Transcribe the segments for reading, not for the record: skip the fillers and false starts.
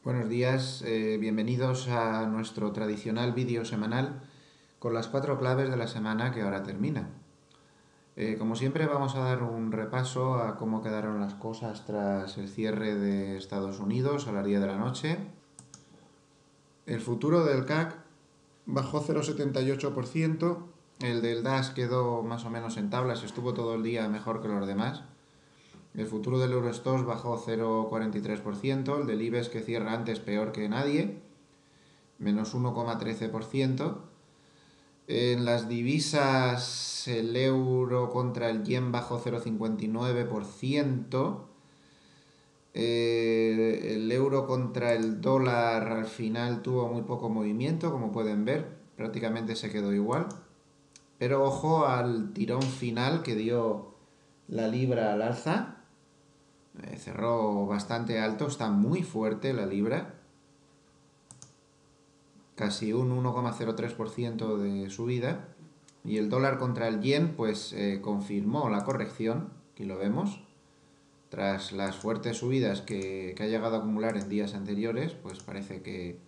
Buenos días, bienvenidos a nuestro tradicional vídeo semanal con las 4 claves de la semana que ahora termina. Como siempre vamos a dar un repaso a cómo quedaron las cosas tras el cierre de Estados Unidos a las 10 de la noche. El futuro del CAC bajó 0,78%, el del DAX quedó más o menos en tablas, estuvo todo el día mejor que los demás. El futuro del Eurostoxx bajó 0,43%, el del IBEX que cierra antes peor que nadie, menos 1,13%. En las divisas el euro contra el yen bajó 0,59%. El euro contra el dólar al final tuvo muy poco movimiento, como pueden ver, prácticamente se quedó igual. Pero ojo al tirón final que dio la libra al alza. Cerró bastante alto, está muy fuerte la libra. Casi un 1,03% de subida. Y el dólar contra el yen pues confirmó la corrección, aquí lo vemos. Tras las fuertes subidas que ha llegado a acumular en días anteriores, pues parece que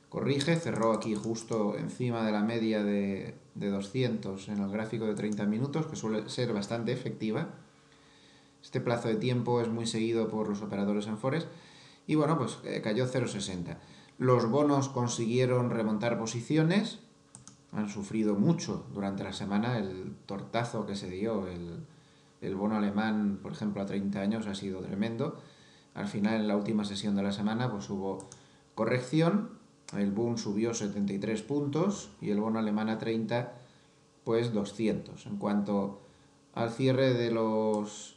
corrige. Cerró aquí justo encima de la media de 200 en el gráfico de 30 minutos, que suele ser bastante efectiva. Este plazo de tiempo es muy seguido por los operadores en Forex. Y bueno, pues cayó 0,60. Los bonos consiguieron remontar posiciones. Han sufrido mucho durante la semana. El tortazo que se dio el bono alemán, por ejemplo, a 30 años ha sido tremendo. Al final, en la última sesión de la semana, pues hubo corrección. El Bund subió 73 puntos y el bono alemán a 30, pues 200. En cuanto al cierre de los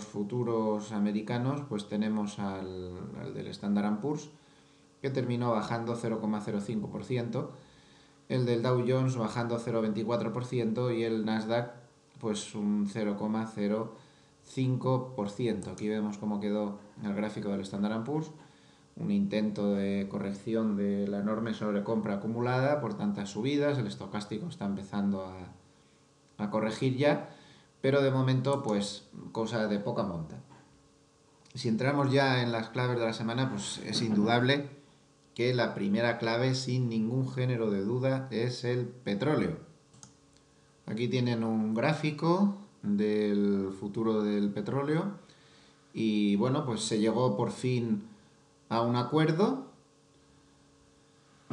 futuros americanos, pues tenemos al del Standard & Poor's, que terminó bajando 0,05%, el del Dow Jones bajando 0,24% y el Nasdaq pues un 0,05%. Aquí vemos cómo quedó el gráfico del Standard & Poor's, un intento de corrección de la enorme sobrecompra acumulada por tantas subidas. El estocástico está empezando a corregir ya, pero de momento pues cosa de poca monta. Si entramos ya en las claves de la semana, pues es indudable que la primera clave, sin ningún género de duda, es el petróleo. Aquí tienen un gráfico del futuro del petróleo y bueno, pues se llegó por fin a un acuerdo.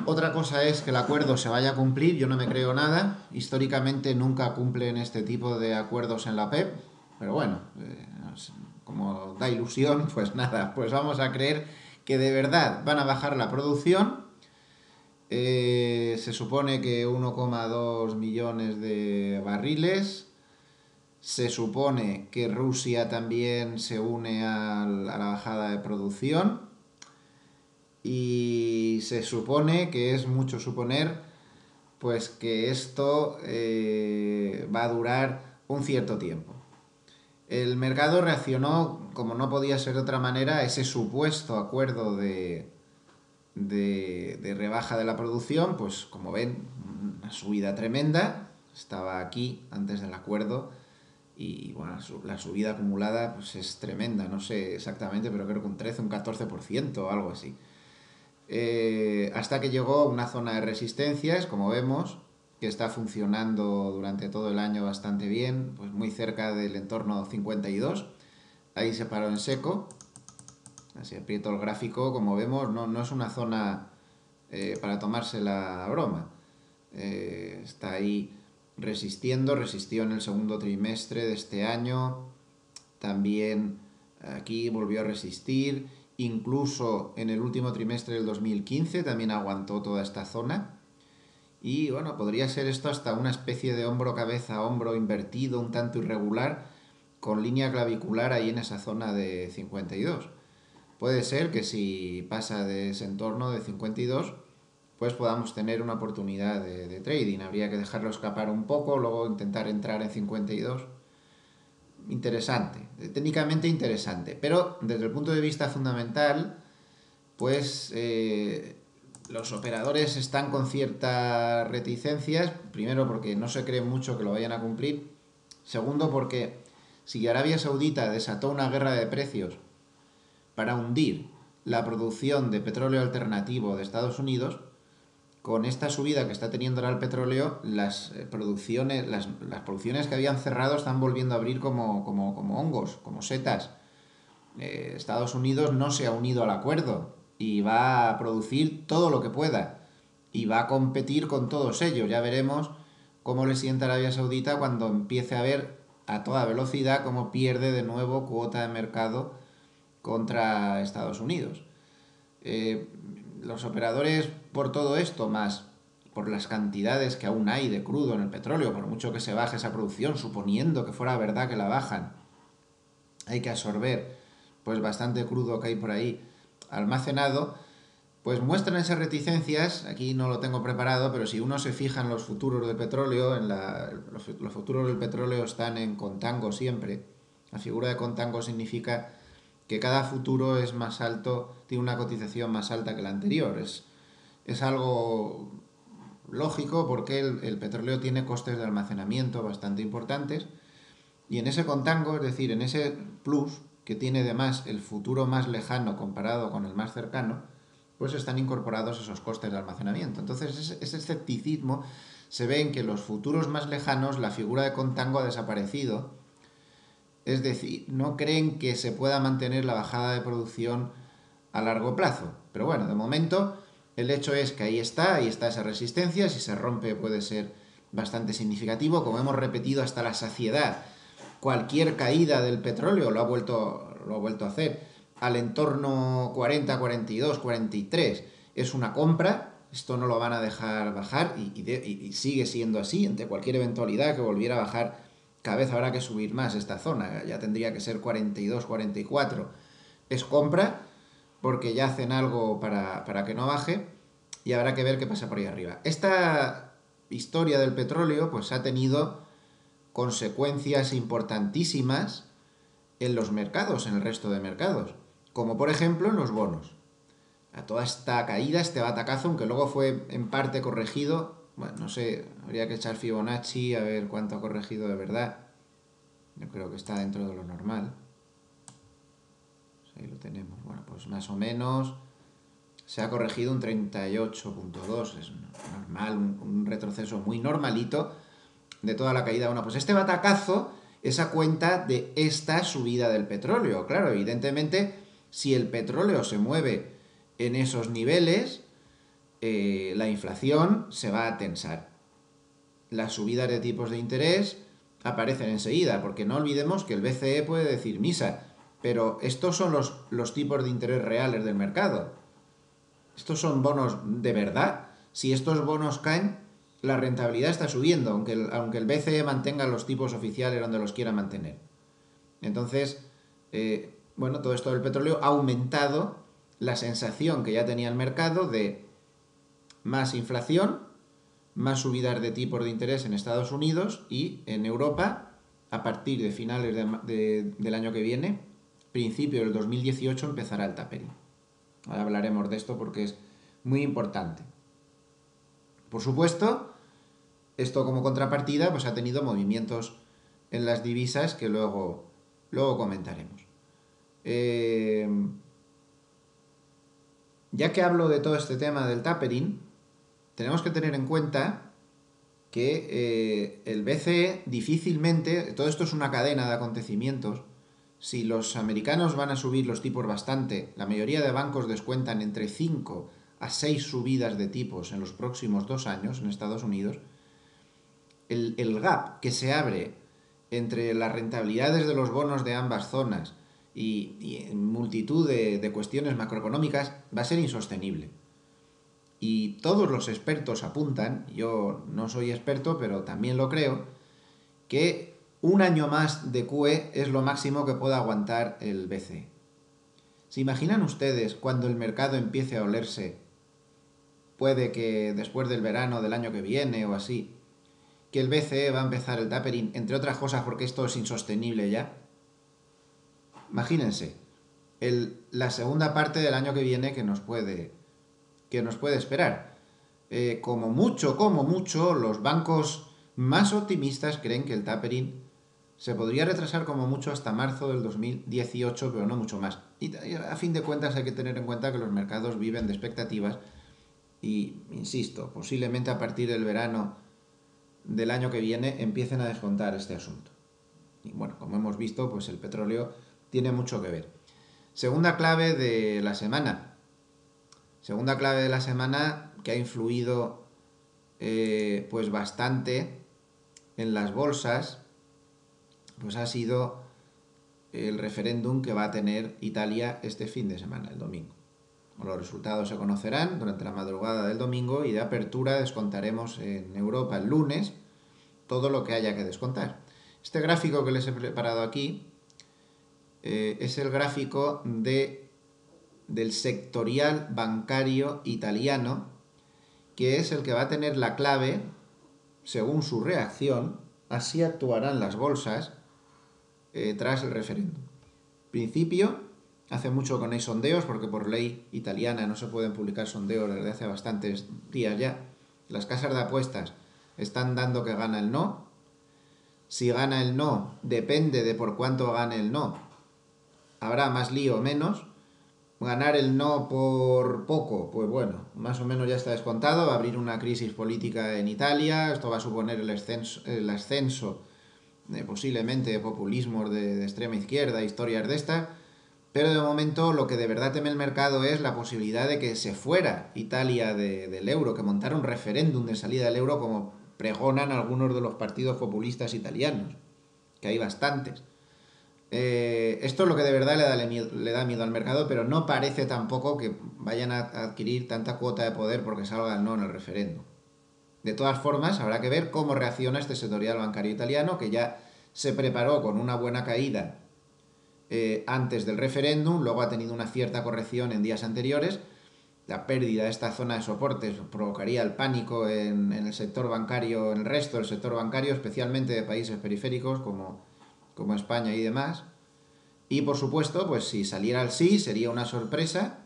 Otra cosa es que el acuerdo se vaya a cumplir, yo no me creo nada. Históricamente nunca cumplen este tipo de acuerdos en la PEP, pero bueno, como da ilusión, pues nada, pues vamos a creer que de verdad van a bajar la producción. Se supone que 1,2 millones de barriles. Se supone que Rusia también se une a la bajada de producción. Y se supone, que es mucho suponer, pues que esto va a durar un cierto tiempo. El mercado reaccionó, como no podía ser de otra manera, a ese supuesto acuerdo de rebaja de la producción. Pues como ven, una subida tremenda. Estaba aquí antes del acuerdo y bueno, la subida acumulada pues es tremenda. No sé exactamente, pero creo que un 13, un 14% o algo así. Hasta que llegó a una zona de resistencias, como vemos, que está funcionando durante todo el año bastante bien, pues muy cerca del entorno 52. Ahí se paró en seco. Así aprieto el gráfico, como vemos, no es una zona para tomarse la broma. Está ahí resistió en el segundo trimestre de este año. También aquí volvió a resistir. Incluso en el último trimestre del 2015 también aguantó toda esta zona. Y bueno, podría ser esto hasta una especie de hombro-cabeza-hombro invertido, un tanto irregular, con línea clavicular ahí en esa zona de 52. Puede ser que si pasa de ese entorno de 52, pues podamos tener una oportunidad de trading. Habría que dejarlo escapar un poco, luego intentar entrar en 52. Interesante, técnicamente interesante, pero desde el punto de vista fundamental, pues los operadores están con ciertas reticencias. Primero porque no se cree mucho que lo vayan a cumplir. Segundo porque si Arabia Saudita desató una guerra de precios para hundir la producción de petróleo alternativo de Estados Unidos, con esta subida que está teniendo ahora el petróleo, las producciones que habían cerrado están volviendo a abrir como hongos, como setas. Estados Unidos no se ha unido al acuerdo y va a producir todo lo que pueda y va a competir con todos ellos. Ya veremos cómo le sienta Arabia Saudita cuando empiece a ver a toda velocidad cómo pierde de nuevo cuota de mercado contra Estados Unidos. Los operadores, por todo esto, más por las cantidades que aún hay de crudo en el petróleo, por mucho que se baje esa producción, suponiendo que fuera verdad que la bajan, hay que absorber pues bastante crudo que hay por ahí almacenado, pues muestran esas reticencias. Aquí no lo tengo preparado, pero si uno se fija en los futuros del petróleo, los futuros del petróleo están en contango siempre. La figura de contango significa que cada futuro es más alto, tiene una cotización más alta que la anterior. Es algo lógico porque el petróleo tiene costes de almacenamiento bastante importantes y en ese contango, es decir, en ese plus que tiene además el futuro más lejano comparado con el más cercano, pues están incorporados esos costes de almacenamiento. Entonces ese escepticismo se ve en que los futuros más lejanos la figura de contango ha desaparecido. Es decir, no creen que se pueda mantener la bajada de producción a largo plazo. Pero bueno, de momento el hecho es que ahí está esa resistencia. Si se rompe puede ser bastante significativo, como hemos repetido hasta la saciedad. Cualquier caída del petróleo lo ha vuelto a hacer al entorno 40, 42, 43 es una compra. Esto no lo van a dejar bajar y sigue siendo así. Ante cualquier eventualidad que volviera a bajar, cada vez habrá que subir más esta zona. Ya tendría que ser 42, 44. Es compra porque ya hacen algo para que no baje y habrá que ver qué pasa por ahí arriba. Esta historia del petróleo pues ha tenido consecuencias importantísimas en los mercados, en el resto de mercados, como por ejemplo en los bonos. A toda esta caída, este batacazo, aunque luego fue en parte corregido, bueno, no sé, habría que echar Fibonacci a ver cuánto ha corregido de verdad. Yo creo que está dentro de lo normal. Ahí lo tenemos. Bueno, pues más o menos se ha corregido un 38.2, es normal, un retroceso muy normalito de toda la caída. Bueno, pues este batacazo es a cuenta de esta subida del petróleo. Claro, evidentemente, si el petróleo se mueve en esos niveles, la inflación se va a tensar. Las subidas de tipos de interés aparecen enseguida, porque no olvidemos que el BCE puede decir misa, pero estos son los tipos de interés reales del mercado. Estos son bonos de verdad. Si estos bonos caen, la rentabilidad está subiendo, aunque el BCE mantenga los tipos oficiales donde los quiera mantener. Entonces, bueno, todo esto del petróleo ha aumentado la sensación que ya tenía el mercado de más inflación, más subidas de tipos de interés en Estados Unidos y en Europa a partir de finales del año que viene, principio del 2018, empezará el tapering. Ahora hablaremos de esto porque es muy importante. Por supuesto, esto como contrapartida pues ha tenido movimientos en las divisas que luego comentaremos. Ya que hablo de todo este tema del tapering, tenemos que tener en cuenta que el BCE difícilmente, todo esto es una cadena de acontecimientos, si los americanos van a subir los tipos bastante, la mayoría de bancos descuentan entre 5 a 6 subidas de tipos en los próximos 2 años en Estados Unidos, el gap que se abre entre las rentabilidades de los bonos de ambas zonas y en multitud de cuestiones macroeconómicas va a ser insostenible. Y todos los expertos apuntan, yo no soy experto, pero también lo creo, que un año más de QE es lo máximo que pueda aguantar el BCE. ¿Se imaginan ustedes cuando el mercado empiece a olerse, puede que después del verano del año que viene o así, que el BCE va a empezar el tapering, entre otras cosas porque esto es insostenible ya? Imagínense, la segunda parte del año que viene que nos puede esperar. Como mucho, los bancos más optimistas creen que el tapering Se podría retrasar como mucho hasta marzo del 2018, pero no mucho más. Y a fin de cuentas hay que tener en cuenta que los mercados viven de expectativas y, insisto, posiblemente a partir del verano del año que viene empiecen a descontar este asunto. Y bueno, como hemos visto, pues el petróleo tiene mucho que ver. Segunda clave de la semana. Segunda clave de la semana que ha influido pues bastante en las bolsas, pues ha sido el referéndum que va a tener Italia este fin de semana, el domingo. Los resultados se conocerán durante la madrugada del domingo y de apertura descontaremos en Europa el lunes todo lo que haya que descontar. Este gráfico que les he preparado aquí es el gráfico del sectorial bancario italiano, que es el que va a tener la clave, según su reacción, así actuarán las bolsas tras el referéndum. Principio, hace mucho que no hay sondeos, porque por ley italiana no se pueden publicar sondeos desde hace bastantes días ya. Las casas de apuestas están dando que gana el no. Si gana el no, depende de por cuánto gane el no. Habrá más lío o menos. Ganar el no por poco, pues bueno, más o menos ya está descontado. Va a abrir una crisis política en Italia. Esto va a suponer el ascenso posiblemente de populismos de extrema izquierda, historias de estas. Pero de momento lo que de verdad teme el mercado es la posibilidad de que se fuera Italia del euro, que montara un referéndum de salida del euro como pregonan algunos de los partidos populistas italianos, que hay bastantes. Esto es lo que de verdad le da miedo al mercado, pero no parece tampoco que vayan a adquirir tanta cuota de poder porque salga el no en el referéndum. De todas formas, habrá que ver cómo reacciona este sectorial bancario italiano, que ya se preparó con una buena caída antes del referéndum, luego ha tenido una cierta corrección en días anteriores. La pérdida de esta zona de soportes provocaría el pánico en el sector bancario, en el resto del sector bancario, especialmente de países periféricos como España y demás. Y por supuesto, pues si saliera el sí, sería una sorpresa.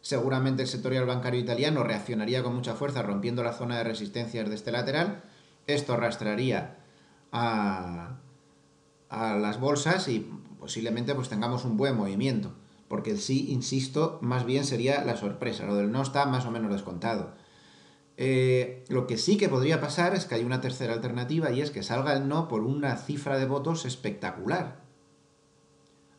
Seguramente el sectorial bancario italiano reaccionaría con mucha fuerza rompiendo la zona de resistencias de este lateral. Esto arrastraría a las bolsas y posiblemente pues tengamos un buen movimiento. Porque el sí, insisto, más bien sería la sorpresa. Lo del no está más o menos descontado. Lo que sí que podría pasar es que hay una tercera alternativa y es que salga el no por una cifra de votos espectacular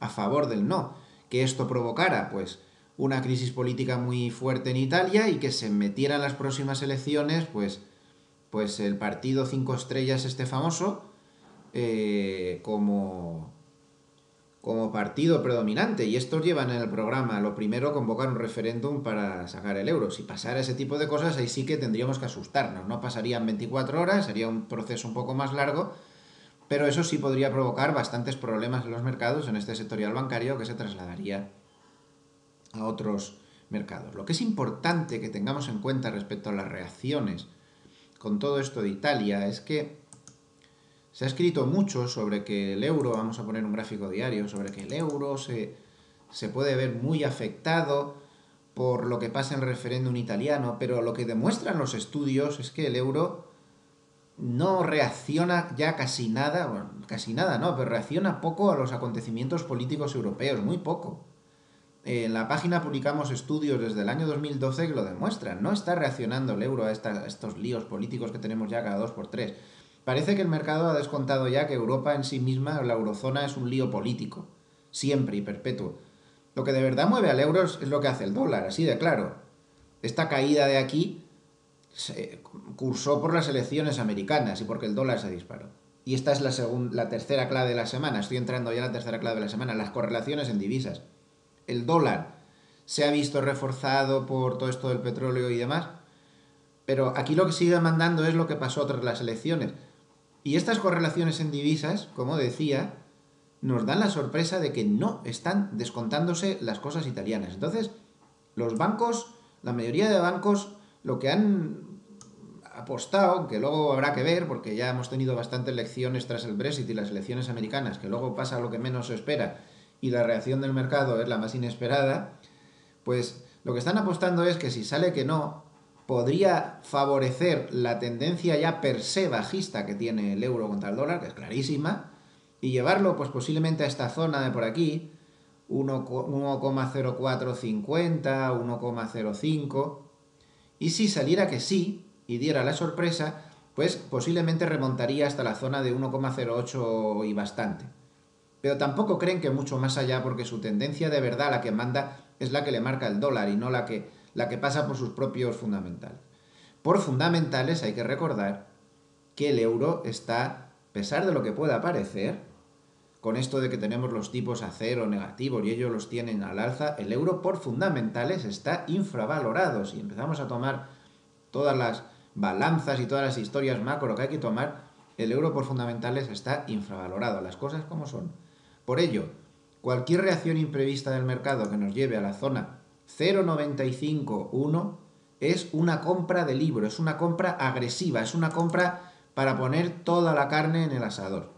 a favor del no. Que esto provocara pues una crisis política muy fuerte en Italia y que se metiera en las próximas elecciones pues el partido 5 estrellas este famoso como partido predominante. Y estos llevan en el programa, lo primero, convocar un referéndum para sacar el euro. Si pasara ese tipo de cosas, ahí sí que tendríamos que asustarnos. No pasarían 24 horas, sería un proceso un poco más largo, pero eso sí podría provocar bastantes problemas en los mercados, en este sectorial bancario, que se trasladaría a otros mercados. Lo que es importante que tengamos en cuenta respecto a las reacciones con todo esto de Italia es que se ha escrito mucho sobre que el euro, vamos a poner un gráfico diario, sobre que el euro se puede ver muy afectado por lo que pasa en el referéndum italiano, pero lo que demuestran los estudios es que el euro no reacciona ya casi nada, bueno, casi nada no, pero reacciona poco a los acontecimientos políticos europeos, muy poco. En la página publicamos estudios desde el año 2012 que lo demuestran. No está reaccionando el euro a estos líos políticos que tenemos ya cada 2 por 3. Parece que el mercado ha descontado ya que Europa en sí misma, la eurozona, es un lío político. Siempre y perpetuo. Lo que de verdad mueve al euro es lo que hace el dólar, así de claro. Esta caída de aquí se cursó por las elecciones americanas y porque el dólar se disparó. Y esta es la tercera clave de la semana. Estoy entrando ya a la tercera clave de la semana. Las correlaciones en divisas. El dólar se ha visto reforzado por todo esto del petróleo y demás, pero aquí lo que sigue mandando es lo que pasó tras las elecciones. Y estas correlaciones en divisas, como decía, nos dan la sorpresa de que no están descontándose las cosas italianas. Entonces, los bancos, la mayoría de bancos, lo que han apostado, que luego habrá que ver, porque ya hemos tenido bastantes lecciones tras el Brexit y las elecciones americanas, que luego pasa lo que menos se espera y la reacción del mercado es la más inesperada, pues lo que están apostando es que si sale que no, podría favorecer la tendencia ya per se bajista que tiene el euro contra el dólar, que es clarísima, y llevarlo pues posiblemente a esta zona de por aquí, 1,0450, 1,05, y si saliera que sí y diera la sorpresa, pues posiblemente remontaría hasta la zona de 1,08 y bastante. Pero tampoco creen que mucho más allá, porque su tendencia de verdad, la que manda, es la que le marca el dólar y no la que pasa por sus propios fundamentales. Por fundamentales hay que recordar que el euro está, a pesar de lo que pueda parecer, con esto de que tenemos los tipos a cero negativos y ellos los tienen al alza, el euro por fundamentales está infravalorado. Si empezamos a tomar todas las balanzas y todas las historias macro que hay que tomar, el euro por fundamentales está infravalorado, las cosas como son. Por ello, cualquier reacción imprevista del mercado que nos lleve a la zona 0,95-1 es una compra de libro, es una compra agresiva, es una compra para poner toda la carne en el asador.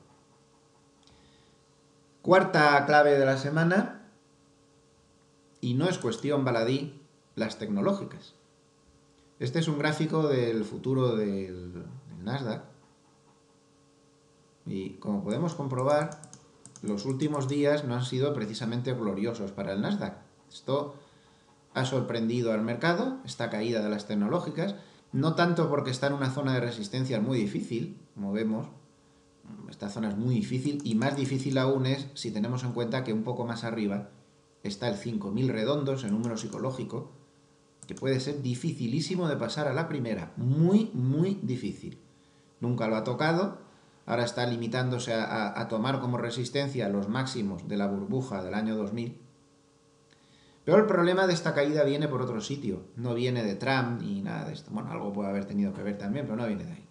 Cuarta clave de la semana, y no es cuestión baladí, las tecnológicas. Este es un gráfico del futuro del Nasdaq y como podemos comprobar, los últimos días no han sido precisamente gloriosos para el Nasdaq. Esto ha sorprendido al mercado, esta caída de las tecnológicas, no tanto porque está en una zona de resistencia muy difícil, como vemos, esta zona es muy difícil y más difícil aún es si tenemos en cuenta que un poco más arriba está el 5000 redondos, el número psicológico, que puede ser dificilísimo de pasar a la primera, muy, muy difícil. Nunca lo ha tocado, ahora está limitándose a tomar como resistencia los máximos de la burbuja del año 2000. Pero el problema de esta caída viene por otro sitio, no viene de Trump ni nada de esto. Bueno, algo puede haber tenido que ver también, pero no viene de ahí.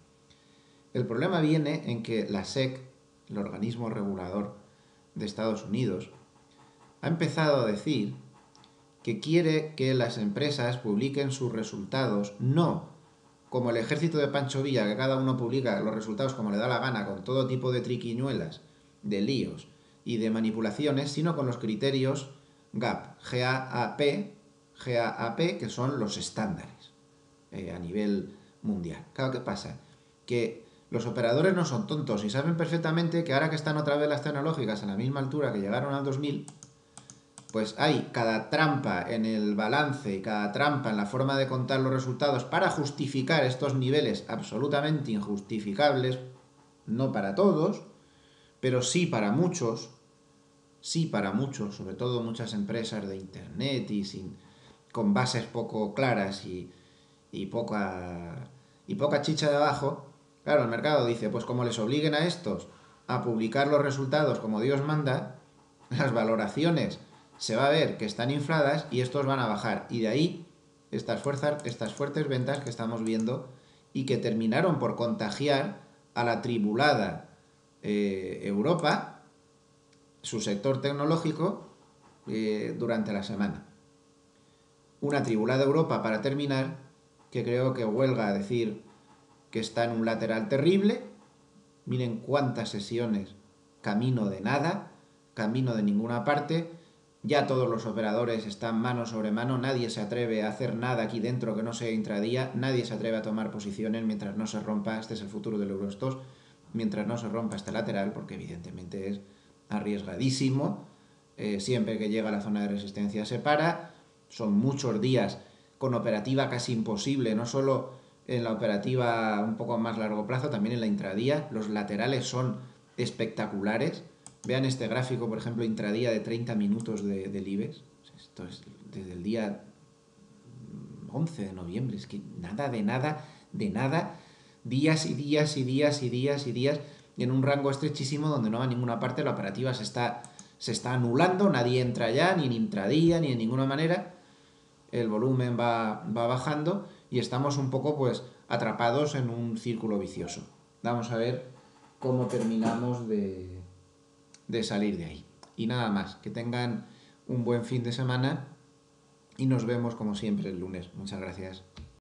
El problema viene en que la SEC, el organismo regulador de Estados Unidos, ha empezado a decir que quiere que las empresas publiquen sus resultados, no como el ejército de Pancho Villa, que cada uno publica los resultados como le da la gana, con todo tipo de triquiñuelas, de líos y de manipulaciones, sino con los criterios GAP, GAP, que son los estándares a nivel mundial. Claro, ¿qué pasa? Que los operadores no son tontos y saben perfectamente que ahora que están otra vez las tecnológicas a la misma altura que llegaron al 2000, pues hay cada trampa en el balance y cada trampa en la forma de contar los resultados para justificar estos niveles absolutamente injustificables, no para todos, pero sí para muchos, sobre todo muchas empresas de internet y con bases poco claras y poca chicha de abajo. Claro, el mercado dice, pues como les obliguen a estos a publicar los resultados como Dios manda, las valoraciones se va a ver que están infladas y estos van a bajar. Y de ahí estas fuertes ventas que estamos viendo y que terminaron por contagiar a la tribulada Europa, su sector tecnológico, durante la semana. Una tribulada Europa, para terminar, que creo que huelga a decir que está en un lateral terrible. Miren cuántas sesiones camino de nada, camino de ninguna parte. Ya todos los operadores están mano sobre mano, nadie se atreve a hacer nada aquí dentro que no sea intradía, nadie se atreve a tomar posiciones mientras no se rompa, este es el futuro del Eurostoxx, mientras no se rompa este lateral, porque evidentemente es arriesgadísimo, siempre que llega a la zona de resistencia se para, son muchos días con operativa casi imposible, no solo en la operativa un poco más largo plazo, también en la intradía, los laterales son espectaculares. Vean este gráfico, por ejemplo, intradía de 30 minutos del IBEX. Esto es desde el día 11 de noviembre. Es que nada, días y días y días y días y días en un rango estrechísimo donde no va a ninguna parte. La operativa se está anulando, nadie entra ya, ni en intradía, ni de ninguna manera. El volumen va bajando y estamos un poco pues atrapados en un círculo vicioso. Vamos a ver cómo terminamos de salir de ahí. Y nada más, que tengan un buen fin de semana y nos vemos como siempre el lunes. Muchas gracias.